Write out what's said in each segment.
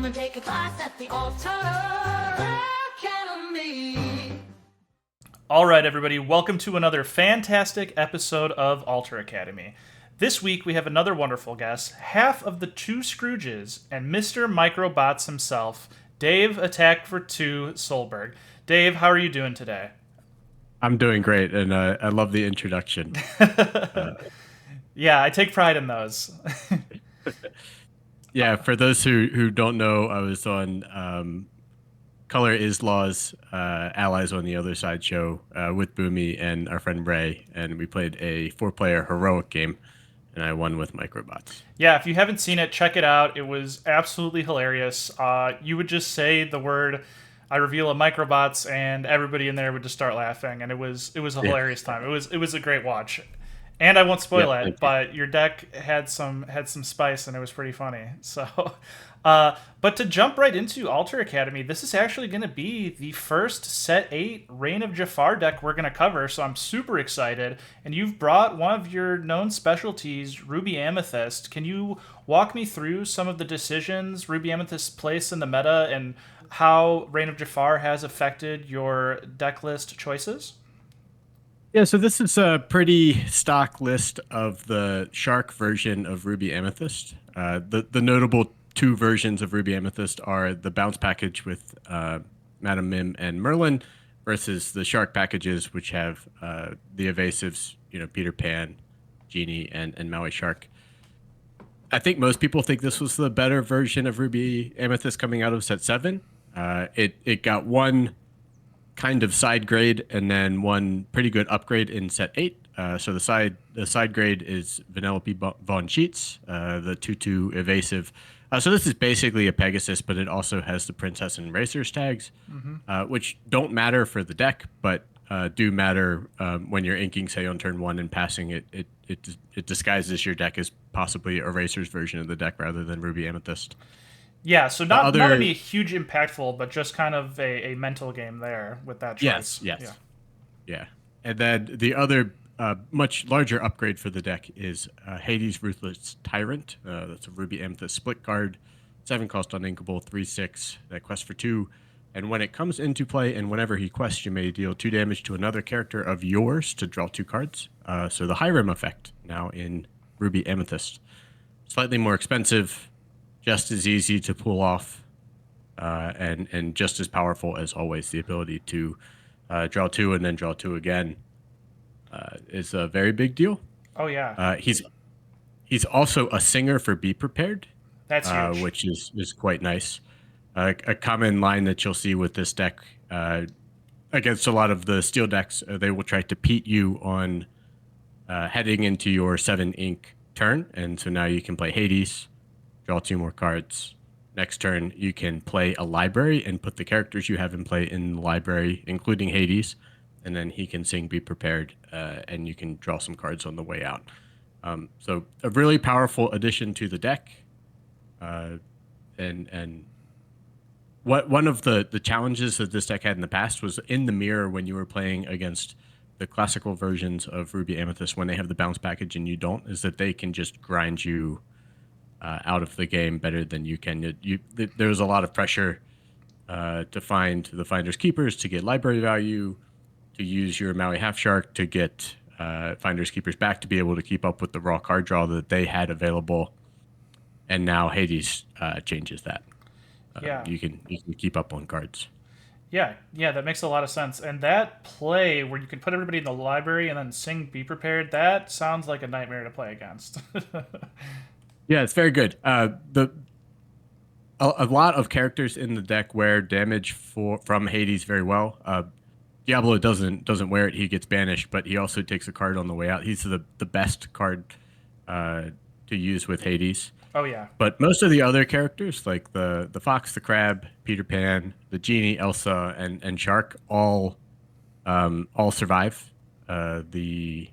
Come and take a class at the Altar Academy. All right, everybody, welcome to another fantastic episode of Altar Academy. This week we have another wonderful guest, half of the two Scrooges, and Mr. Microbots himself, Dave Attackfortwo Solberg. Dave, how are you doing today? I'm doing great, and I love the introduction. Yeah, I take pride in those. Yeah, for those who don't know, I was on Color Is Law's Allies on the Other Side show with Boomy and our friend Ray, and we played a 4-player heroic game, and I won with Microbots. Yeah, if you haven't seen it, check it out. It was absolutely hilarious. You would just say the word, I reveal a Microbots, and everybody in there would just start laughing, and it was a hilarious time. It was a great watch. And I won't spoil it, but your deck had some spice, and it was pretty funny. So, but to jump right into Altar Academy, this is actually going to be the first Set 8 Reign of Jafar deck we're going to cover, so I'm super excited. And you've brought one of your known specialties, Ruby Amethyst. Can you walk me through some of the decisions Ruby Amethyst's place in the meta and how Reign of Jafar has affected your deck list choices? Yeah, so this is a pretty stock list of the Shark version of Ruby Amethyst. The notable two versions of Ruby Amethyst are the Bounce package with Madam Mim and Merlin versus the Shark packages, which have the evasives, Peter Pan, Genie, and Maui Shark. I think most people think this was the better version of Ruby Amethyst coming out of Set 7. It got one kind of side grade and then one pretty good upgrade in Set 8. So the side grade is Vanellope Von Sheets, the 2/2 evasive. So this is basically a Pegasus, but it also has the Princess and Racers tags, which don't matter for the deck, but do matter when you're inking, say, on turn 1 and passing it. It disguises your deck as possibly a Racers version of the deck rather than Ruby Amethyst. Yeah, so not only huge impactful, but just kind of a mental game there with that choice. Yes. Yeah. And then the other much larger upgrade for the deck is Hades Ruthless Tyrant. That's a Ruby Amethyst split card, 7 cost uninkable, 3/6, that quests for 2. And when it comes into play and whenever he quests, you may deal 2 damage to another character of yours to draw 2 cards. So the Hiram effect now in Ruby Amethyst. Slightly more expensive, just as easy to pull off, and just as powerful as always. The ability to draw 2 and then draw 2 again is a very big deal. Oh yeah. He's also a singer for Be Prepared. That's huge. Which is quite nice. A common line that you'll see with this deck against a lot of the steel decks, they will try to beat you on heading into your 7 ink turn, and so now you can play Hades, draw 2 more cards. Next turn, you can play a library and put the characters you have in play in the library, including Hades, and then he can sing Be Prepared, and you can draw some cards on the way out. So a really powerful addition to the deck. And one of the challenges that this deck had in the past was in the mirror when you were playing against the classical versions of Ruby Amethyst when they have the bounce package and you don't, is that they can just grind you out of the game better than you can. There's a lot of pressure to find the Finder's Keepers, to get library value, to use your Maui Half Shark to get Finder's Keepers back to be able to keep up with the raw card draw that they had available. And now Hades changes that. You can keep up on cards. Yeah, that makes a lot of sense. And that play where you can put everybody in the library and then sing Be Prepared, that sounds like a nightmare to play against. Yeah, it's very good. A lot of characters in the deck wear damage from Hades very well. Diablo doesn't wear it; he gets banished, but he also takes a card on the way out. He's the best card to use with Hades. Oh yeah. But most of the other characters, like the Fox, the Crab, Peter Pan, the Genie, Elsa, and Shark, all survive the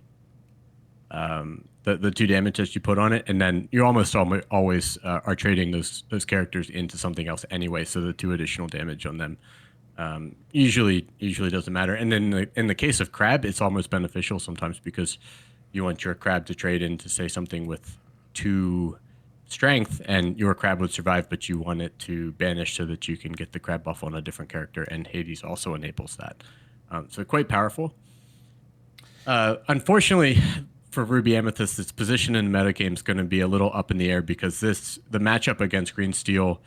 2 damage that you put on it, and then you almost always are trading those characters into something else anyway. So the 2 additional damage on them usually doesn't matter. And then in the case of Crab, it's almost beneficial sometimes because you want your Crab to trade into, say, something with 2 strength, and your crab would survive, but you want it to banish so that you can get the crab buff on a different character, and Hades also enables that. So quite powerful. Unfortunately, for Ruby Amethyst, its position in the metagame is going to be a little up in the air because the matchup against Green Steel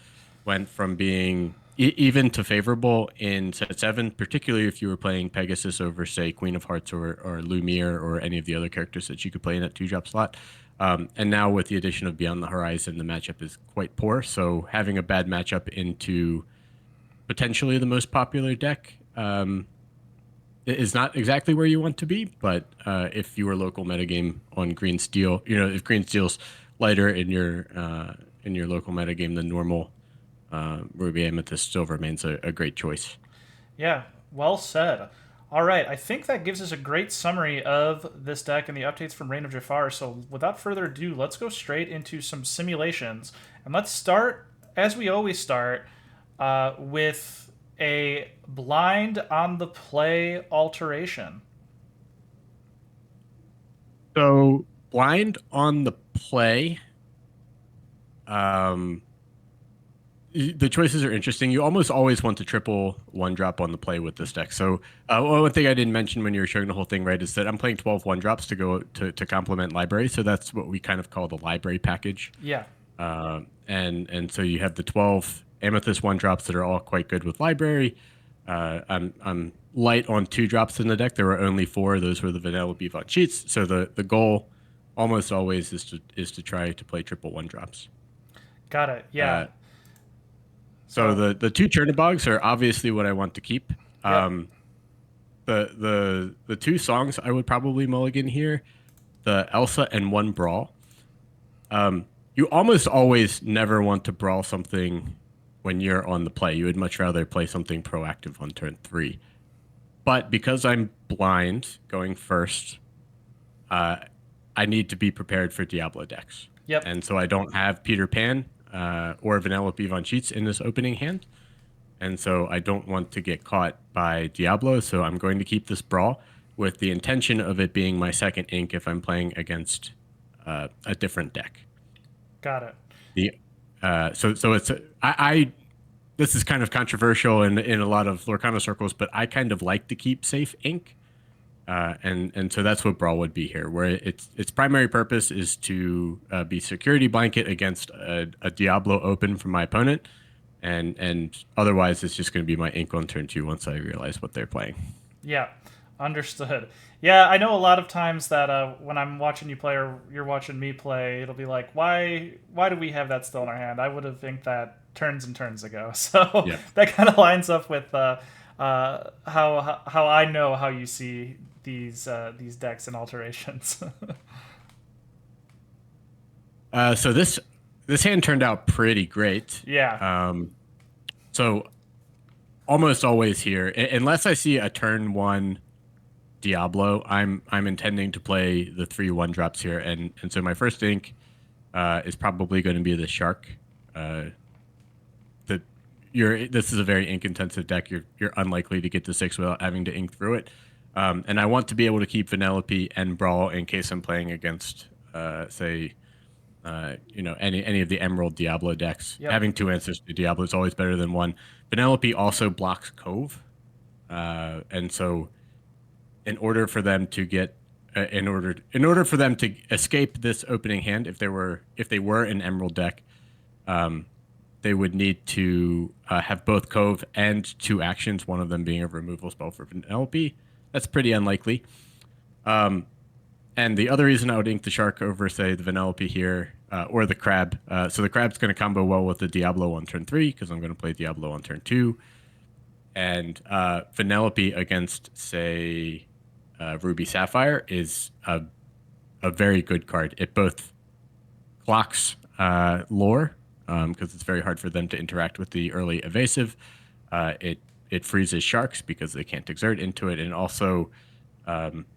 went from being even to favorable in set 7, particularly if you were playing Pegasus over, say, Queen of Hearts or Lumiere or any of the other characters that you could play in that 2-drop slot. And now with the addition of Beyond the Horizon, the matchup is quite poor. So having a bad matchup into potentially the most popular deck is not exactly where you want to be. But if you were local metagame on Green Steel, if Green Steel's lighter in your local metagame than normal, Ruby Amethyst still remains a great choice. Yeah, well said. All right, I think that gives us a great summary of this deck and the updates from Reign of Jafar. So without further ado, let's go straight into some simulations. And let's start, as we always start, with a blind on the play alteration. So blind on the play. The choices are interesting. You almost always want to triple 1-drop on the play with this deck. So one thing I didn't mention when you were showing the whole thing, right, is that I'm playing 12 1-drops to go to complement library. So that's what we kind of call the library package. Yeah. And so you have the 12 Amethyst 1-drops that are all quite good with library. I'm light on 2-drops in the deck. There were only 4. Those were the vanilla beef on cheats. So the goal almost always is to try to play triple 1-drops. Got it. Yeah. So the 2 Chernadogs are obviously what I want to keep. Yep. The 2 songs I would probably mulligan here, the Elsa and 1 Brawl. You almost always never want to brawl something when you're on the play. You would much rather play something proactive on turn 3. But because I'm blind going first, I need to be prepared for Diablo decks. Yep. And so I don't have Peter Pan or Vanellope Von Cheats in this opening hand. And so I don't want to get caught by Diablo, so I'm going to keep this Brawl with the intention of it being my second ink if I'm playing against a different deck. Got it. So it's this is kind of controversial in a lot of Lorcana circles, but I kind of like to keep safe ink. And so that's what Brawl would be here, where its primary purpose is to be security blanket against a Diablo open from my opponent, and otherwise it's just going to be my ink on turn 2 once I realize what they're playing. Yeah, understood. Yeah, I know a lot of times that when I'm watching you play or you're watching me play, it'll be like, why do we have that still in our hand? I would have inked that turns and turns ago. So Yeah. that kind of lines up with how I know how you see these decks and alterations. So this hand turned out pretty great. Yeah. So almost always here, unless I see a turn 1 Diablo, I'm intending to play the 3 1-drops here, and so my first ink is probably going to be the Shark. This is a very ink intensive deck. You're unlikely to get to 6 without having to ink through it. And I want to be able to keep Vanellope and Brawl in case I'm playing against, say, any of the Emerald Diablo decks. Yep. Having 2 answers to Diablo is always better than 1. Vanellope also blocks Cove, and so in order for them to get, in order for them to escape this opening hand, if they were an Emerald deck, they would need to have both Cove and 2 actions, one of them being a removal spell for Vanellope. That's pretty unlikely. And the other reason I would ink the Shark over, say, the Vanellope here, or the Crab. So the Crab's going to combo well with the Diablo on turn 3, because I'm going to play Diablo on turn 2. And Vanellope against, say, Ruby Sapphire is a very good card. It both clocks lore, because it's very hard for them to interact with the early evasive. It freezes Sharks because they can't exert into it, and also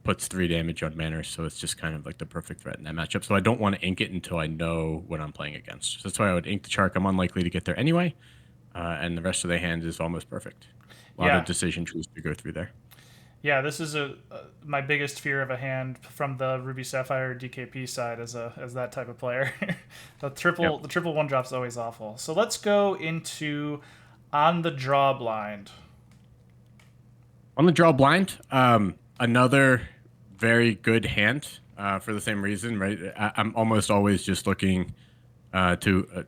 puts 3 damage on manners, so it's just kind of like the perfect threat in that matchup. So I don't want to ink it until I know what I'm playing against. So that's why I would ink the Shark. I'm unlikely to get there anyway, and the rest of the hand is almost perfect. A lot of decision trees to go through there. Yeah, this is my biggest fear of a hand from the Ruby Sapphire DKP side as that type of player. the triple Yep. the triple one drop's always awful. So let's go into on the draw blind. On the draw blind, another very good hand for the same reason, right? I'm almost always just looking to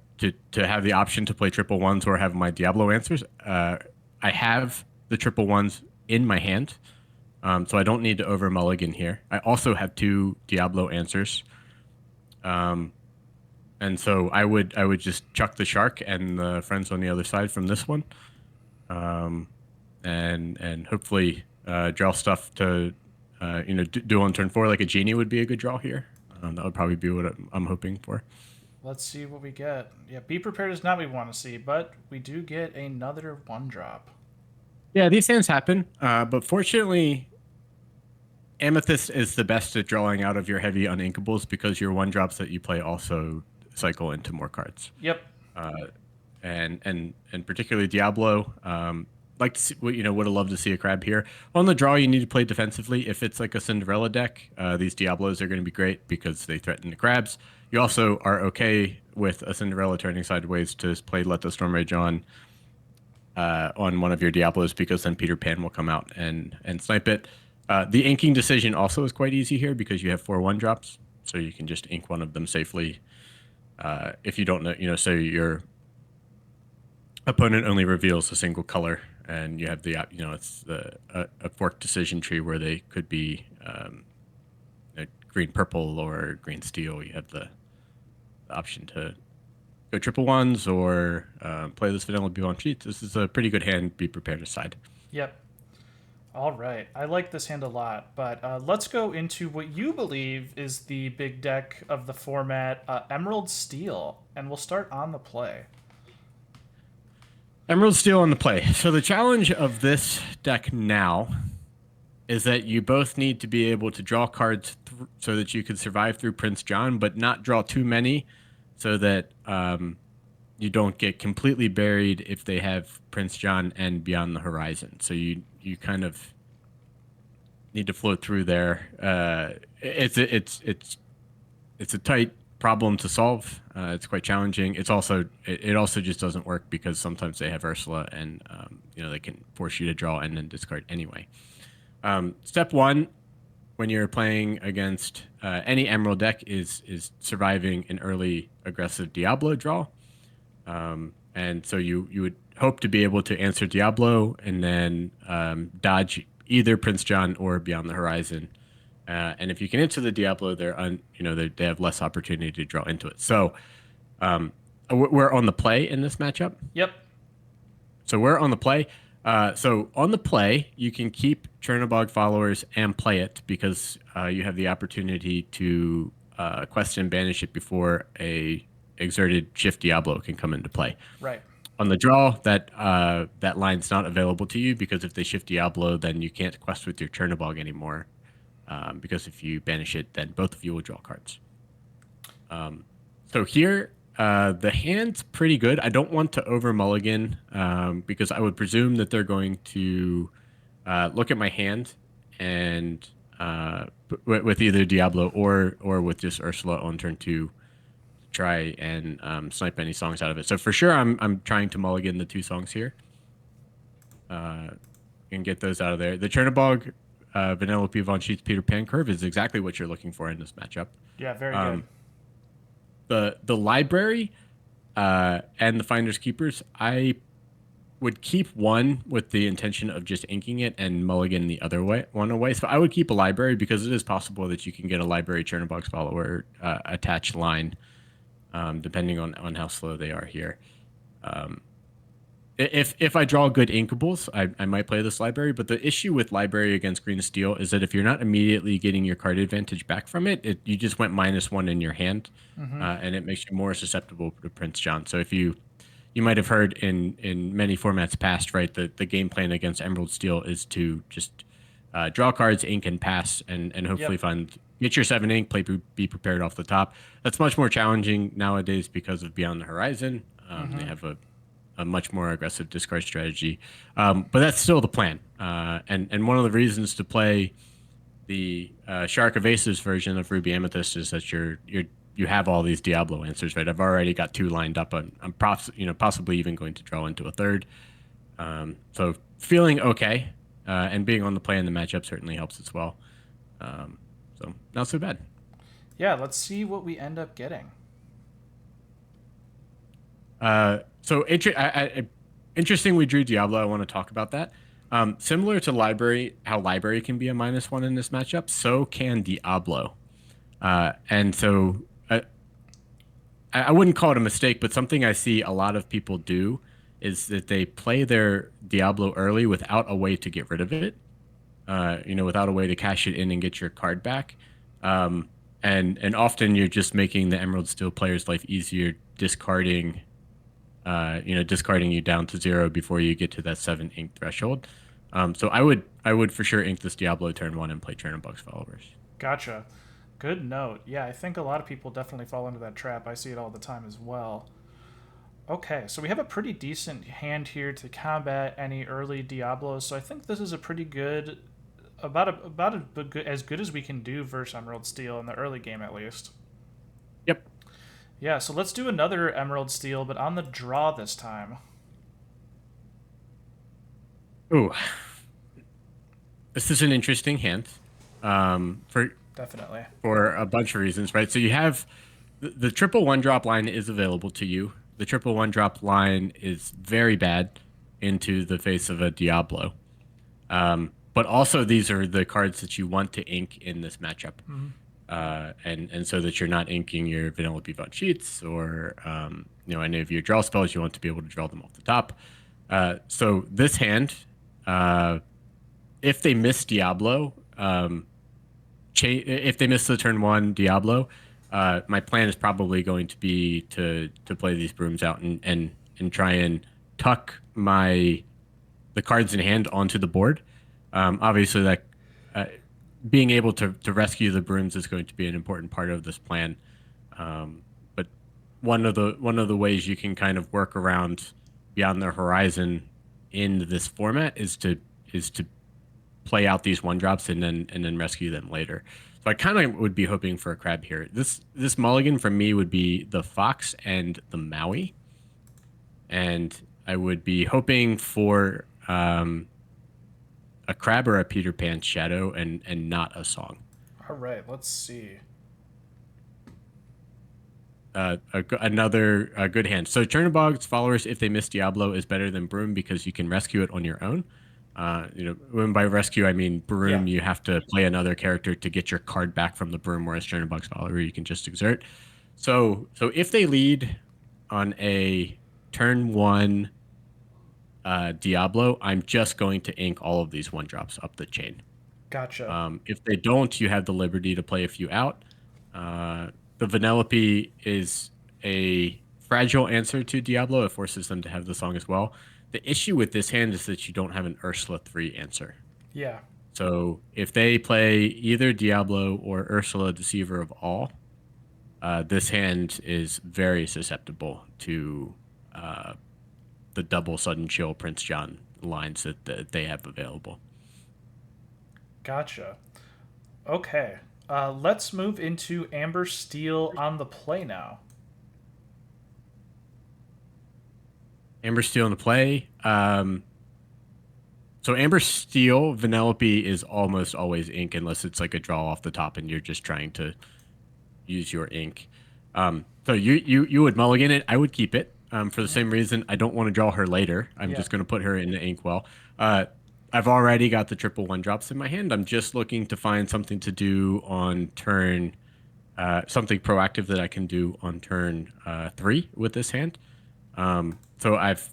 have the option to play triple ones or have my Diablo answers. I have the triple ones in my hand, so I don't need to over mulligan here. I also have 2 Diablo answers, and so I would just chuck the shark and the friends on the other side from this one, and hopefully draw stuff to do on turn 4. Like a genie would be a good draw here. That would probably be what I'm hoping for. Let's see what we get. Yeah, be prepared is not what we want to see, but we do get another 1-drop. Yeah, these hands happen, but fortunately, Amethyst is the best at drawing out of your heavy uninkables because your 1-drops that you play also cycle into more cards. Yep. And particularly Diablo. Like to see, would have loved to see a crab here. On the draw, you need to play defensively. If it's like a Cinderella deck, these Diablos are going to be great because they threaten the crabs. You also are okay with a Cinderella turning sideways to play Let the Storm Rage on one of your Diablos because then Peter Pan will come out and snipe it. The inking decision also is quite easy here because you have 4 1-drops, so you can just ink one of them safely. If you don't know, so your opponent only reveals a single color, and you have the it's a forked decision tree where they could be green purple or green steel. You have the option to go triple ones or play this vanilla B1 sheets. This is a pretty good hand. Be prepared to side. Yep. All right. I like this hand a lot, but let's go into what you believe is the big deck of the format, Emerald Steel, and we'll start on the play. Emerald Steel on the play. So the challenge of this deck now is that you both need to be able to draw cards so that you can survive through Prince John, but not draw too many so that you don't get completely buried if they have Prince John and Beyond the Horizon. So you kind of need to float through there. It's a tight problem to solve. It's quite challenging. It's also it also just doesn't work because sometimes they have Ursula and they can force you to draw and then discard anyway. Step 1 when you're playing against any Emerald deck is surviving an early aggressive Diablo draw. And so you would hope to be able to answer Diablo and then dodge either Prince John or Beyond the Horizon. And if you can answer the Diablo, they have less opportunity to draw into it. So we're on the play in this matchup. Yep. So we're on the play. So on the play, you can keep Chernabog followers and play it because you have the opportunity to quest and banish it before a exerted Shift Diablo can come into play. Right. On the draw, that line's not available to you because if they Shift Diablo, then you can't quest with your Chernabog anymore. Because if you banish it, then both of you will draw cards. So here, the hand's pretty good. I don't want to over mulligan because I would presume that they're going to look at my hand and with either Diablo or with just Ursula on turn 2 try and snipe any songs out of it. So for sure, I'm trying to mulligan the 2 songs here and get those out of there. The Chernabog Vanellope von Sheets Peter Pan curve is exactly what you're looking for in this matchup. Yeah, very good. The library and the Finders Keepers, I would keep one with the intention of just inking it and mulligan the other one away. So I would keep a library because it is possible that you can get a library Chernabog's follower attached line, depending on how slow they are here. If I draw good inkables, I might play this library, but the issue with library against green steel is that if you're not immediately getting your card advantage back from it, you just went -1 in your hand, and it makes you more susceptible to Prince John. So if you might have heard in many formats past, right, the game plan against Emerald Steel is to just draw cards, ink, and pass, and hopefully get your 7 ink, be prepared off the top. That's much more challenging nowadays because of Beyond the Horizon. They have a a much more aggressive discard strategy. But that's still the plan. And one of the reasons to play the Shark of Aces version of Ruby Amethyst is that you have all these Diablo answers, right? I've already got 2 lined up. I'm possibly even going to draw into a third. So feeling okay, and being on the play in the matchup certainly helps as well. So not so bad. Yeah, let's see what we end up getting. Interesting we drew Diablo. I want to talk about that. Similar to Library, how Library can be a -1 in this matchup, so can Diablo. And so I wouldn't call it a mistake, but something I see a lot of people do is that they play their Diablo early without a way to get rid of it. Without a way to cash it in and get your card back. And often you're just making the Emerald Steel player's life easier, discarding you down to 0 before you get to that 7 ink threshold. So I would for sure ink this Diablo turn 1 and play Chernadogs followers. Gotcha. Good note. Yeah, I think a lot of people definitely fall into that trap. I see it all the time as well. Okay, so we have a pretty decent hand here to combat any early Diablos. So I think this is a pretty good, as good as we can do versus Emerald Steel in the early game at least. Yep. Yeah, so let's do another Emerald Steel, but on the draw this time. Ooh, this is an interesting hand. Definitely. For a bunch of reasons, right? So you have the triple 1-drop line is available to you. The triple 1-drop line is very bad into the face of a Diablo. But also these are the cards that you want to ink in this matchup. And so that you're not inking your Vanellope Von Sheets or any of your draw spells, you want to be able to draw them off the top. So this hand, if they miss Diablo, if they miss the turn 1 Diablo, my plan is probably going to be to play these brooms out and try and tuck the cards in hand onto the board. Obviously, that being able to rescue the brooms is going to be an important part of this plan. But one of the ways you can kind of work around Beyond the Horizon in this format is to play out these 1-drops and then rescue them later. So I kind of would be hoping for a crab here. This mulligan for me would be the Fox and the Maui, and I would be hoping for a crab or a Peter Pan shadow and not a song. All right, let's see. Another good hand. So Chernadogs followers, if they miss Diablo, is better than Broom because you can rescue it on your own. When by rescue I mean Broom, you have to play another character to get your card back from the Broom, whereas Chernadogs follower you can just exert. So if they lead on a turn 1 Diablo, I'm just going to ink all of these 1-drops up the chain. Gotcha. If they don't, you have the liberty to play a few out. The Vanellope is a fragile answer to Diablo. It forces them to have the song as well. The issue with this hand is that you don't have an Ursula 3 answer. Yeah. So if they play either Diablo or Ursula, Deceiver of All, this hand is very susceptible to the double Sudden Chill Prince John lines that they have available. Gotcha. Okay. Let's move into Amber Steel on the play now. Amber Steel in the play. So Amber Steel, Vanellope is almost always ink unless it's like a draw off the top and you're just trying to use your ink. So you would mulligan it. I would keep it for the same reason. I don't want to draw her later. I'm just going to put her in the inkwell. I've already got the triple 1-drops in my hand. I'm just looking to find something to do on turn, something proactive that I can do on turn 3 with this hand. So I've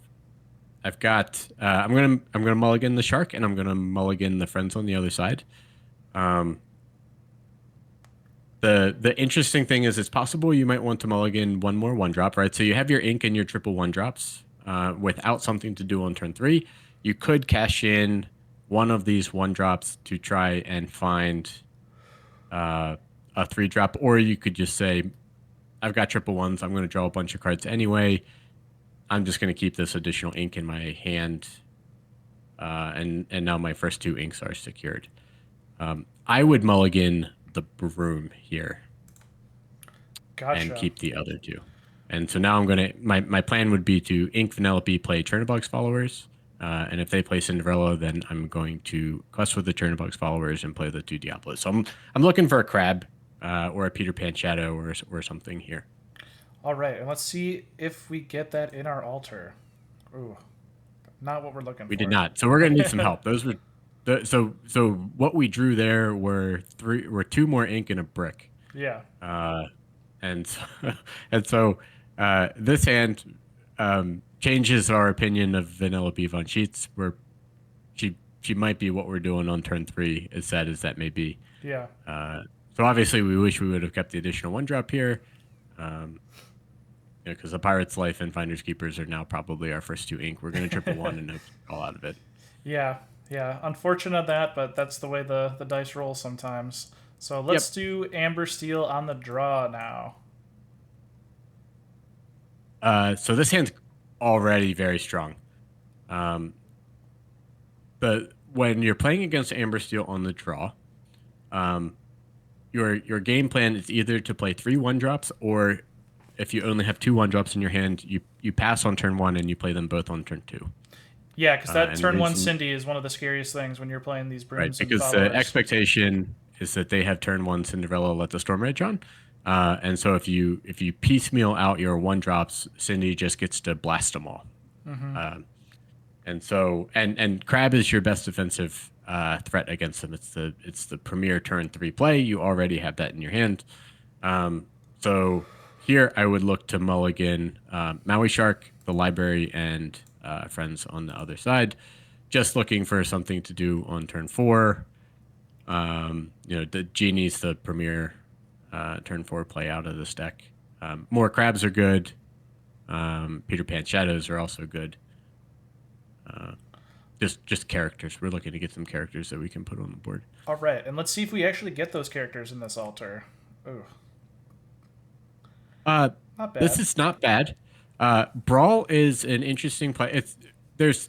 got I'm gonna mulligan the Shark and I'm gonna mulligan the friends on the other side. The interesting thing is it's possible you might want to mulligan one more 1-drop, right? So you have your ink and your triple 1-drops without something to do on turn 3. You could cash in one of these 1-drops to try and find a 3-drop, or you could just say, I've got triple 1s. I'm going to draw a bunch of cards anyway. I'm just going to keep this additional ink in my hand, and now my first 2 inks are secured. I would mulligan the broom here Gotcha. and keep the other 2. And so now I'm going to my plan would be to ink Vanellope, play Chernadogs followers, and if they play Cinderella, then I'm going to quest with the Chernadogs followers and play the 2 Diablos. So I'm looking for a crab or a Peter Pan Shadow or something here. All right, and let's see if we get that in our altar. Ooh, not what we're looking for. We did not. So we're gonna need some help. Those were so what we drew there were 2 more ink and a brick. Yeah. And so this hand changes our opinion of Vanellope von Sheets, where she might be what we're doing on turn 3, as sad as that may be. Yeah. So obviously we wish we would have kept the additional 1 drop here. Because the Pirate's Life and Finders Keepers are now probably our first 2 ink. We're going to triple 1 and all out of it. Yeah. Unfortunate that, but that's the way the dice roll sometimes. So let's do Amber Steel on the draw now. So this hand's already very strong. When you're playing against Amber Steel on the draw, your game plan is either to play 3 1-drops, or if you only have 2 1-drops in your hand, you pass on turn 1 and you play them both on turn 2. Yeah, because that turn 1 Cindy is one of the scariest things when you're playing these brooms. Right, because the expectation is that they have turn 1 Cinderella, let the Storm Rage on. And so if you piecemeal out your 1-drops, Cindy just gets to blast them all. Mm-hmm. And so and Crab is your best defensive threat against them. It's the premier turn 3 play. You already have that in your hand. So here I would look to mulligan Maui Shark, the library, and friends on the other side. Just looking for something to do on turn 4. The Genie's the premier turn 4 play out of this deck. More Crabs are good. Peter Pan Shadows are also good. Just characters. We're looking to get some characters that we can put on the board. All right, and let's see if we actually get those characters in this altar. Ooh. Not bad. This is not bad. Brawl is an interesting play. There's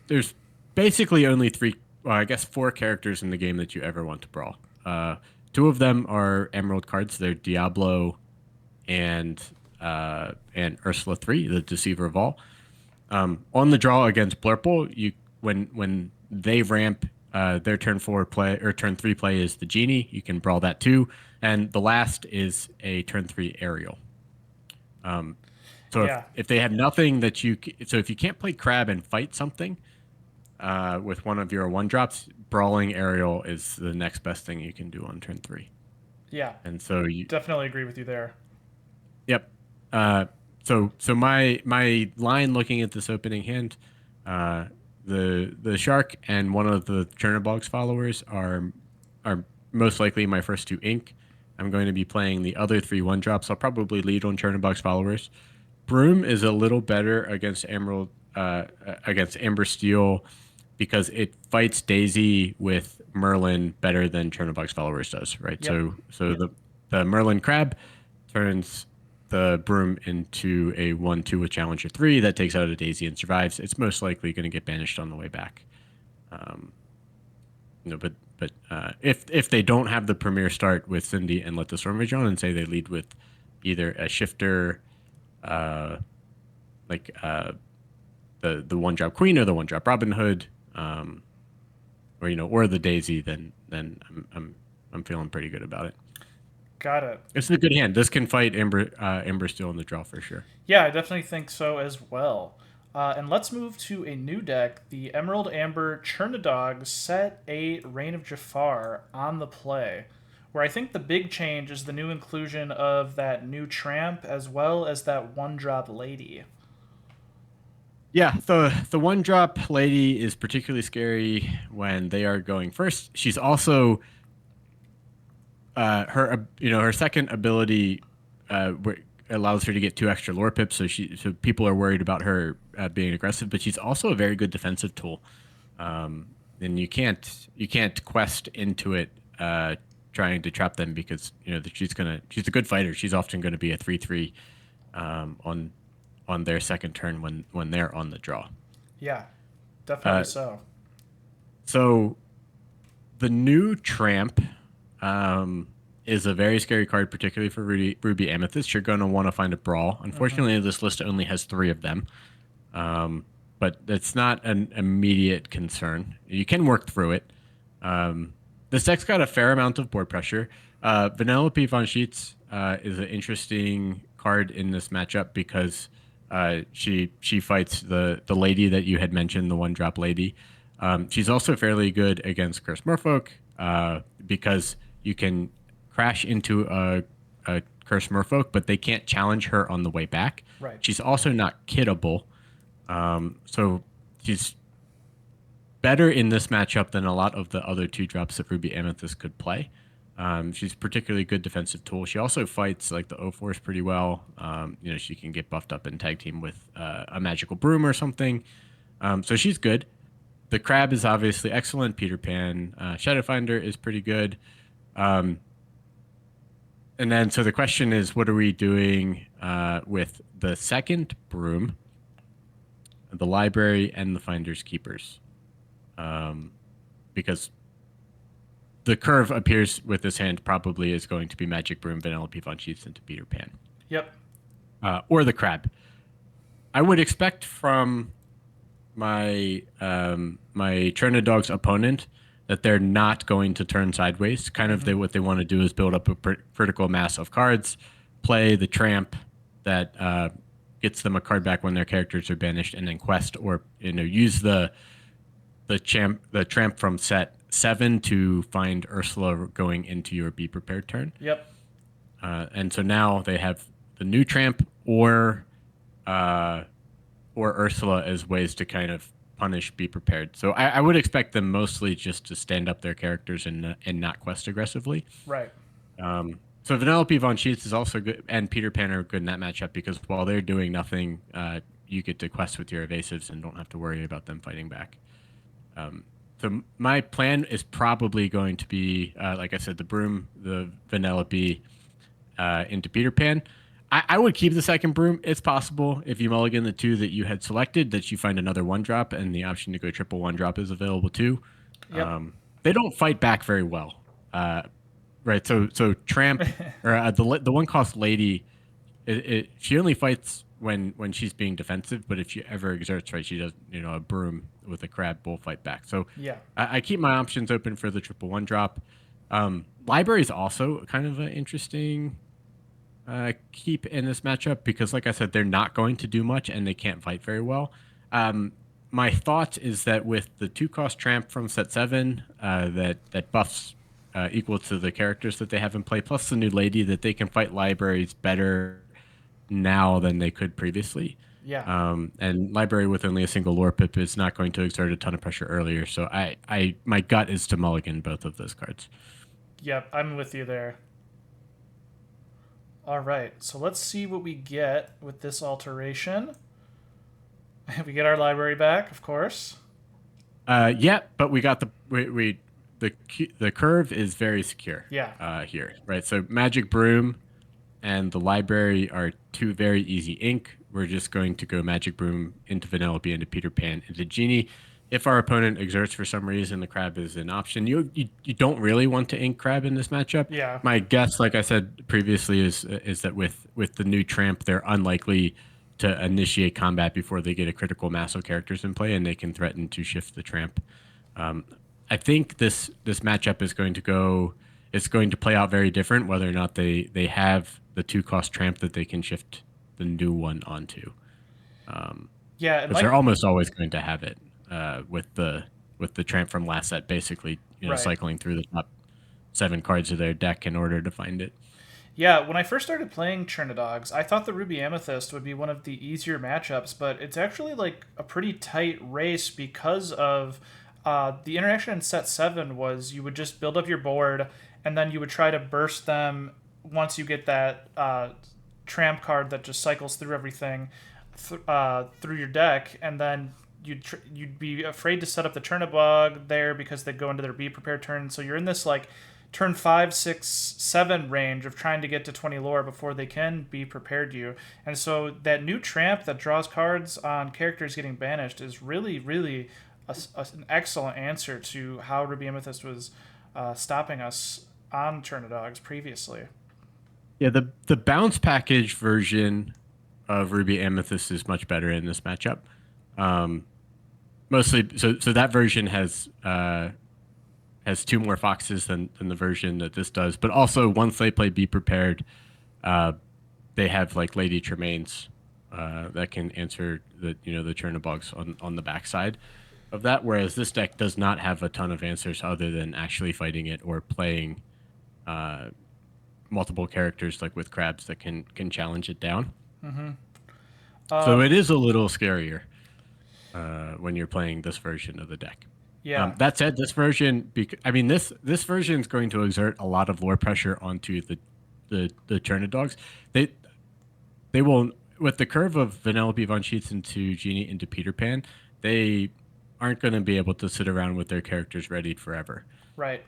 basically only 4 characters in the game that you ever want to brawl. 2 of them are Emerald cards. They're Diablo and Ursula 3, the Deceiver of All. On the draw against Blurple, when they ramp, their turn 4 play or turn 3 play is the Genie. You can brawl that too, and the last is a turn 3 Aerial. If they have nothing if you can't play Crab and fight something with one of your 1-drops, brawling Aerial is the next best thing you can do on turn 3. Yeah, and so you definitely agree with you there. Yep. So my line looking at this opening hand, the Shark and one of the Chernadogs followers are most likely my first 2 ink. I'm going to be playing the other 3 1-drops. I'll probably lead on Chernadogs followers. Broom is a little better against Amber Steel because it fights Daisy with Merlin better than Chernadogs followers does, right? Yep. So the Merlin Crab turns the Broom into a 1/2 with Challenger 3 that takes out a Daisy and survives. It's most likely going to get banished on the way back. But if they don't have the premier start with Cindy and let the Storm Rage on, and say they lead with either a shifter, the 1-drop Queen or the 1-drop Robin Hood, or the Daisy, then I'm feeling pretty good about it. Got it. It's a good hand. This can fight Amber Steel in the draw for sure. Yeah, I definitely think so as well. And let's move to a new deck. The Emerald Amber Chernadogs set a Reign of Jafar on the play, where I think the big change is the new inclusion of that new tramp as well as that 1-drop lady. Yeah, the 1-drop lady is particularly scary when they are going first. She's also her second ability allows her to get 2 extra lore pips, so people are worried about her being aggressive, but she's also a very good defensive tool. And you can't quest into it trying to trap them because she's a good fighter. She's often going to be a 3/3 on on their second turn when they're on the draw. Yeah, definitely so. So the new Tramp is a very scary card, particularly for Ruby Amethyst. You're going to want to find a brawl. Unfortunately, this list only has 3 of them, but it's not an immediate concern. You can work through it. This deck's got a fair amount of board pressure. Vanellope von Sheets is an interesting card in this matchup because she fights the lady that you had mentioned, the 1-drop lady. She's also fairly good against Cursed Merfolk because you can crash into a Cursed Merfolk, but they can't challenge her on the way back. Right. She's also not kittable, so she's better in this matchup than a lot of the other 2-drops that Ruby Amethyst could play. She's a particularly good defensive tool. She also fights like the O-Force pretty well. She can get buffed up and tag team with a magical broom or something. So she's good. The crab is obviously excellent. Peter Pan, Shadowfinder is pretty good. And then so the question is, what are we doing with the second broom, the library, and the Finders Keepers? Because the curve appears with this hand probably is going to be Magic Broom, Vanellope von Sheets into Peter Pan. Yep. Or the crab. I would expect from my Chernadogs opponent that they're not going to turn sideways. Kind of what they want to do is build up a critical mass of cards, play the Tramp that gets them a card back when their characters are banished, and then quest or use the Tramp from set 7 to find Ursula going into your Be Prepared turn. Yep. And so now they have the new Tramp or Ursula as ways to kind of punish Be Prepared. So I would expect them mostly just to stand up their characters and not quest aggressively. Right. So Vanellope von Sheets is also good, and Peter Pan are good in that matchup because while they're doing nothing, you get to quest with your evasives and don't have to worry about them fighting back. So my plan is probably going to be, like I said, the broom, the Vanellope into Peter Pan. I would keep the second broom. It's possible if you mulligan the 2 that you had selected that you find another 1-drop, and the option to go triple 1-drop is available too. Yep. They don't fight back very well, right? So Tramp or the 1-cost lady, she only fights when she's being defensive, but if she ever exerts, right, she does, a broom with a crab will fight back. So yeah, I keep my options open for the triple 1-drop. Library is also kind of an interesting keep in this matchup because, like I said, they're not going to do much and they can't fight very well. My thought is that with the 2-cost Tramp from set 7, that buffs equal to the characters that they have in play, plus the new lady, that they can fight libraries better now than they could previously. Yeah. And library with only a single lore pip is not going to exert a ton of pressure earlier. So my gut is to mulligan both of those cards. Yep, I'm with you there. All right, so let's see what we get with this alteration. We get our library back, of course. Yeah, but we got the curve is very secure. Yeah. Here, right? So Magic Broom and the library are 2 very easy ink. We're just going to go Magic Broom into Vanellope, into Peter Pan, into Genie. If our opponent exerts for some reason, the crab is an option. You don't really want to ink crab in this matchup. Yeah. My guess, like I said previously, is that with the new Tramp, they're unlikely to initiate combat before they get a critical mass of characters in play, and they can threaten to shift the Tramp. I think this matchup is going to play out very different, whether or not they have the 2-cost Tramp that they can shift the new one onto. Yeah, because they're almost always going to have it. With the Tramp from last set, basically, right, cycling through the top 7 cards of their deck in order to find it. Yeah, when I first started playing Chernadogs, I thought the Ruby Amethyst would be one of the easier matchups, but it's actually like a pretty tight race because of the interaction in set 7 was you would just build up your board, and then you would try to burst them once you get that Tramp card that just cycles through everything through your deck, and then you'd be afraid to set up the Chernabog there because they go into their Be Prepared turn. So you're in this like turn 5, 6, 7 range of trying to get to 20 lore before they can be prepared you. And so that new tramp that draws cards on characters getting banished is really, really an excellent answer to how Ruby Amethyst was stopping us on Chernadogs previously. Yeah, the bounce package version of Ruby Amethyst is much better in this matchup. Mostly, so that version has 2 more foxes than the version that this does. But also, once they play Be Prepared, they have like Lady Tremaines that can answer the Chernadogs on the backside of that. Whereas this deck does not have a ton of answers other than actually fighting it or playing multiple characters like with crabs that can challenge it down. So it is a little scarier when you're playing this version of the deck. Yeah. That said, this version, this version is going to exert a lot of lore pressure onto the Chernadogs. They will, with the curve of Vanellope von Sheets into Genie into Peter Pan, they aren't going to be able to sit around with their characters readied forever. Right.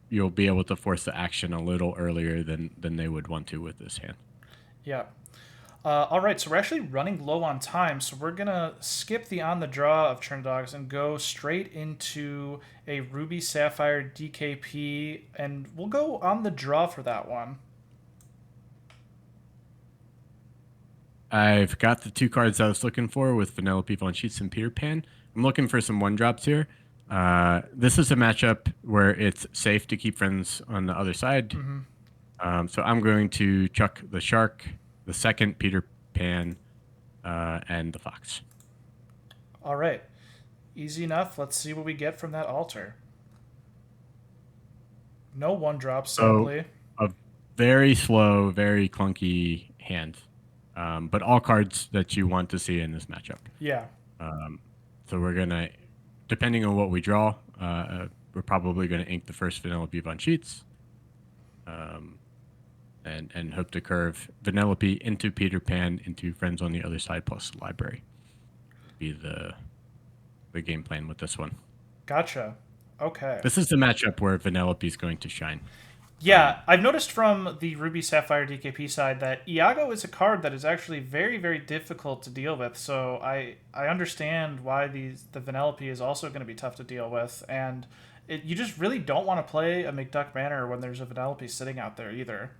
You'll be able to force the action a little earlier than they would want to with this hand. Yeah. All right, so we're actually running low on time, so we're going to skip the on the draw of Chernadogs and go straight into a Ruby Sapphire DKP, and we'll go on the draw for that one. I've got the 2 cards I was looking for with Vanellope von Sheets and Peter Pan. I'm looking for some 1-drops here. This is a matchup where it's safe to keep friends on the other side. So I'm going to chuck the Shark, the second Peter Pan, and the Fox. All right. Easy enough. Let's see what we get from that altar. No 1-drops, sadly. A very slow, very clunky hand. But all cards that you want to see in this matchup. Yeah. So we're going to, depending on what we draw, we're probably going to ink the first Vanellope von Sheets. And hope to curve Vanellope into Peter Pan into Friends on the Other Side plus Library. Be the game plan with this one. Gotcha. Okay. This is the matchup where Vanellope is going to shine. Yeah, I've noticed from the Ruby Sapphire DKP side that Iago is a card that is actually very, very difficult to deal with. So I understand why the Vanellope is also going to be tough to deal with, and you just really don't want to play a McDuck Banner when there's a Vanellope sitting out there either.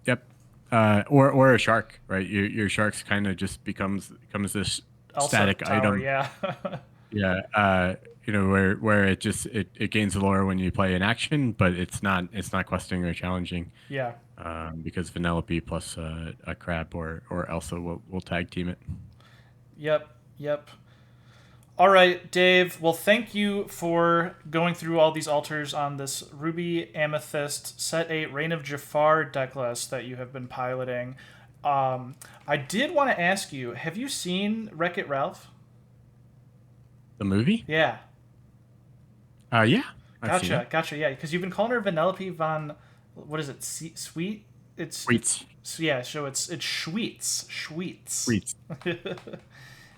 Yep. Or a shark, right? Your sharks kind of just becomes this Also static tower, item. Yeah. Yeah. Where it gains the lore when you play in action, but it's not questing or challenging. Yeah. Because Vanellope plus a crab or Elsa will tag team it. Yep. All right, Dave. Well, thank you for going through all these altars on this Ruby Amethyst Set 8 Reign of Jafar deck list that you have been piloting. I did want to ask you, have you seen Wreck-It Ralph? The movie? Yeah. Yeah. I've seen it. Gotcha. Yeah, because you've been calling her Vanellope von, what is it? Sweet? It's Sweets. Yeah. So it's Schweets. Sweets.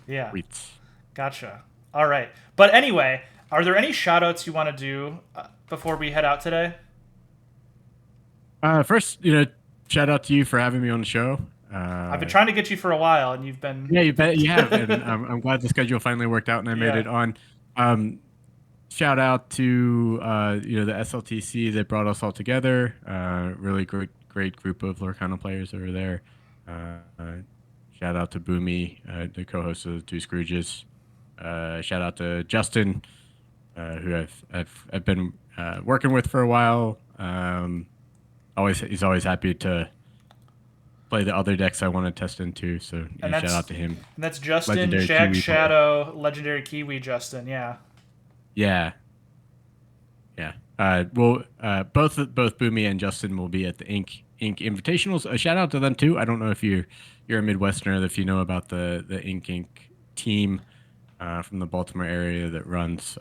Yeah. Sweets. Gotcha. All right. But anyway, are there any shout-outs you want to do before we head out today? First, shout out to you for having me on the show. I've been trying to get you for a while, and you've been... Yeah, you bet you have. And I'm glad the schedule finally worked out and I made it on. Shout out to the SLTC that brought us all together. Really great group of Lorcana players over there. Shout out to Boomy, the co-host of the Two Scrooges. Shout out to Justin, who I've been working with for a while. He's always happy to play the other decks I want to test into. So shout out to him. And that's Justin, Legendary Jack Kiwi Shadow, Legendary Kiwi Justin. Yeah. Yeah. Both Boomy and Justin will be at the Ink Invitationals. A shout out to them too. I don't know if you're a Midwesterner, if you know about the Ink team from the Baltimore area that runs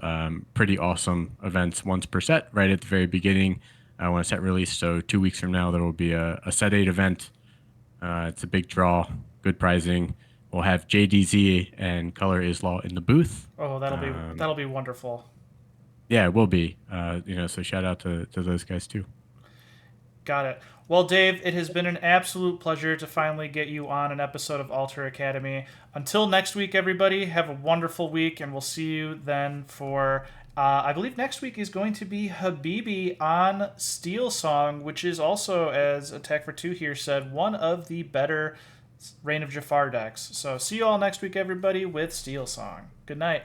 pretty awesome events once per set right at the very beginning when a set release. So 2 weeks from now there will be a set 8 event. It's a big draw, good pricing. We'll have JDZ and Color Is Law in the booth. Oh, that'll be wonderful. Yeah, it will be. So shout out to those guys too. Got it. Well, Dave, it has been an absolute pleasure to finally get you on an episode of Alter Academy. Until next week, everybody, have a wonderful week, and we'll see you then for. I believe next week is going to be Habibi on Steel Song, which is also, as Attack for Two here said, one of the better Reign of Jafar decks. So see you all next week, everybody, with Steel Song. Good night.